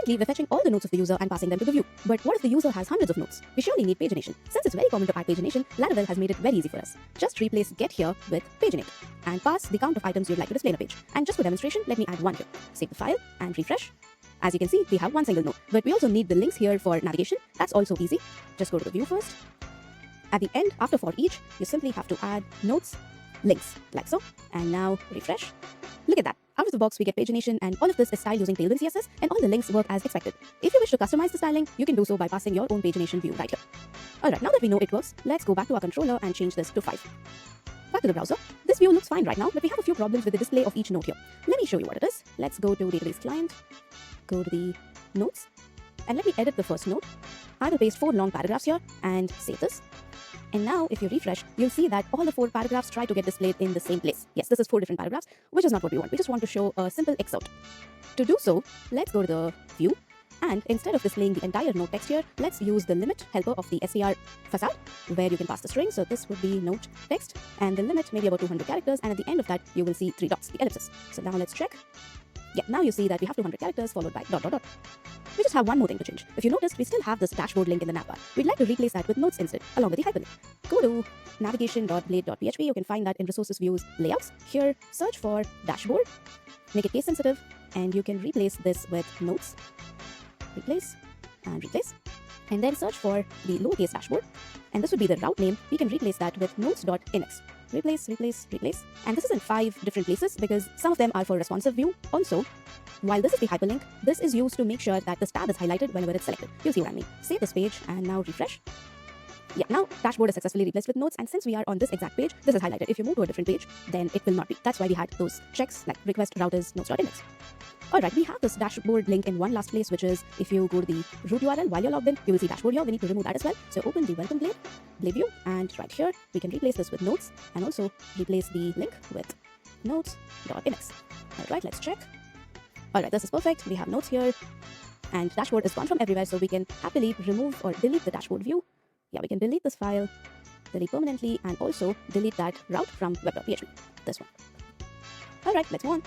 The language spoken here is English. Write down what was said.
Currently, we're fetching all the nodes of the user and passing them to the view. But what if the user has hundreds of nodes? We surely need pagination. Since it's very common to add pagination, Laravel has made it very easy for us. Just replace get here with paginate and pass the count of items you'd like to display on a page. And just for demonstration, let me add one here. Save the file and refresh. As you can see, we have one single node, but we also need the links here for navigation. That's also easy. Just go to the view first. At the end, after for each, you simply have to add nodes, links, like so. And now refresh. Look at that. Out of the box, we get pagination, and all of this is styled using Tailwind CSS, and all the links work as expected. If you wish to customize the styling, you can do so by passing your own pagination view right here. Alright, now that we know it works, let's go back to our controller and change this to 5. Back to the browser. This view looks fine right now, but we have a few problems with the display of each node here. Let me show you what it is. Let's go to database client, go to the nodes, and let me edit the first node. I will paste 4 long paragraphs here and save this. And now if you refresh, you'll see that all the 4 paragraphs try to get displayed in the same place. Yes, this is 4 different paragraphs, which is not what we want. We just want to show a simple excerpt. To do so, let's go to the view, and instead of displaying the entire node text here, let's use the limit helper of the SCR facade, where you can pass the string. So this would be note text, and the limit may be about 200 characters, and at the end of that, you will see 3 dots, the ellipses. So now let's check. Yeah, now you see that we have 200 characters followed by ... We just have one more thing to change. If you notice, we still have this dashboard link in the navbar. We'd like to replace that with notes instead, along with the hyperlink. Go to navigation.blade.php. You can find that in resources views layouts. Here, search for dashboard, make it case sensitive, and you can replace this with notes. Replace and replace. And then search for the lowercase dashboard. And this would be the route name. We can replace that with notes.index. Replace, replace, replace. And this is in 5 different places because some of them are for responsive view. Also, while this is the hyperlink, this is used to make sure that this tab is highlighted whenever it's selected. You'll see what I mean. Save this page and now refresh. Yeah, now dashboard is successfully replaced with notes, and since we are on this exact page, this is highlighted. If you move to a different page, then it will not be. That's why we had those checks like request routers notes.index. Alright, we have this dashboard link in one last place, which is if you go to the root URL while you're logged in, you will see dashboard here. We need to remove that as well. So open the welcome blade view, and right here, we can replace this with notes and also replace the link with notes.index. Alright, let's check. Alright, this is perfect. We have notes here, and dashboard is gone from everywhere, so we can happily remove or delete the dashboard view. Yeah, we can delete this file, delete permanently, and also delete that route from web.php. This one. Alright, let's move on.